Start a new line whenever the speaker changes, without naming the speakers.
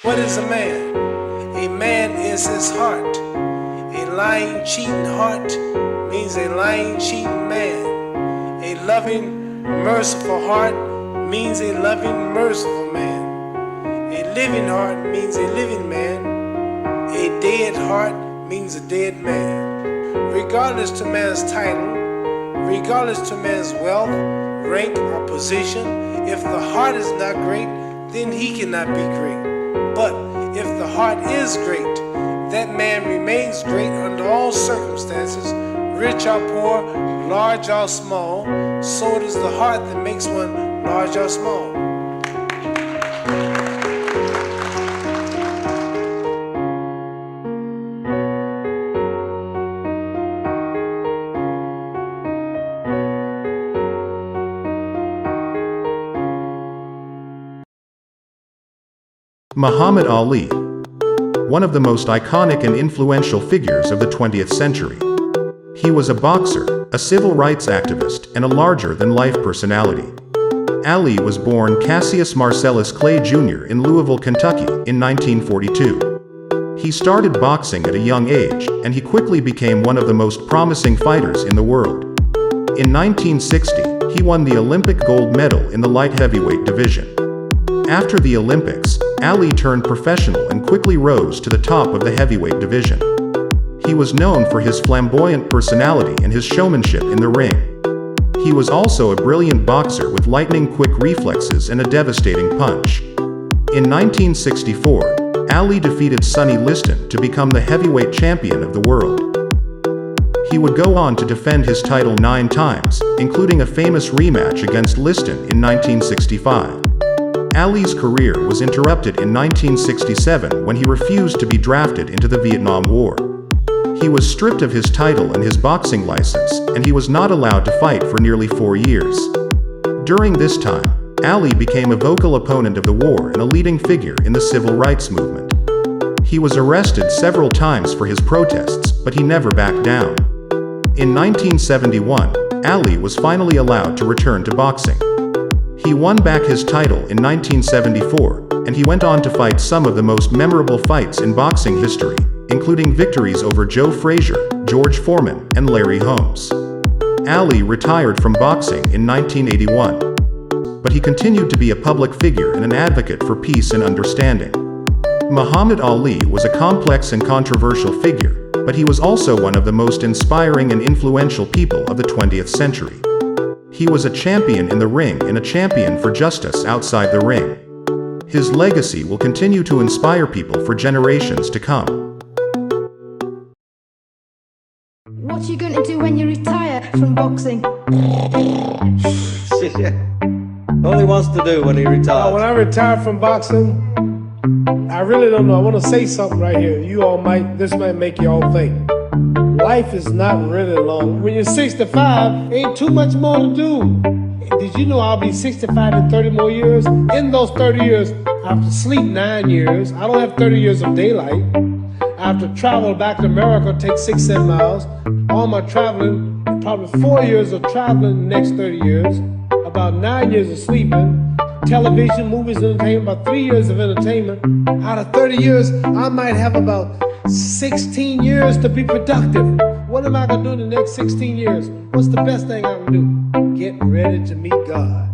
What is a man? A man is his heart. A lying, cheating heart means a lying, cheating man. A loving, merciful heart means a loving, merciful man. A living heart means a living man. A dead heart means a dead man. Regardless to man's title, regardless to man's wealth, rank, or position, if the heart is not great, then he cannot be great. But if the heart is great, that man remains great under all circumstances, rich or poor, large or small. So it is the heart that makes one large or small.
Muhammad Ali, one of the most iconic and influential figures of the 20th century. He was a boxer, a civil rights activist, and a larger-than-life personality. Ali was born Cassius Marcellus Clay Jr. in Louisville, Kentucky, in 1942. He started boxing at a young age, and he quickly became one of the most promising fighters in the world. In 1960, he won the Olympic gold medal in the light heavyweight division. After the Olympics, Ali turned professional and quickly rose to the top of the heavyweight division. He was known for his flamboyant personality and his showmanship in the ring. He was also a brilliant boxer with lightning-quick reflexes and a devastating punch. In 1964, Ali defeated Sonny Liston to become the heavyweight champion of the world. He would go on to defend his title 9 times, including a famous rematch against Liston in 1965. Ali's career was interrupted in 1967 when he refused to be drafted into the Vietnam War. He was stripped of his title and his boxing license, and he was not allowed to fight for nearly 4 years. During this time, Ali became a vocal opponent of the war and a leading figure in the civil rights movement. He was arrested several times for his protests, but he never backed down. In 1971, Ali was finally allowed to return to boxing. He won back his title in 1974, and he went on to fight some of the most memorable fights in boxing history, including victories over Joe Frazier, George Foreman, and Larry Holmes. Ali retired from boxing in 1981, but he continued to be a public figure and an advocate for peace and understanding. Muhammad Ali was a complex and controversial figure, but he was also one of the most inspiring and influential people of the 20th century. He was a champion in the ring and a champion for justice outside the ring. His legacy will continue to inspire people for generations to come.
What are you going to do when you retire from boxing?
All he wants to do when he retires.
When I retire from boxing, I really don't know. I want to say something right here. This might make you all think. Life is not really long. When you're 65, ain't too much more to do. Did you know I'll be 65 in 30 more years? In those 30 years, I have to sleep 9 years. I don't have 30 years of daylight. I have to travel back to America, take 6-7 miles. All my traveling, probably 4 years of traveling in the next 30 years. About 9 years of sleeping. Television, movies, entertainment, about 3 years of entertainment. Out of 30 years, I might have about 16 years to be productive. What am I going to do in the next 16 years? What's the best thing I can do? Get ready to meet God.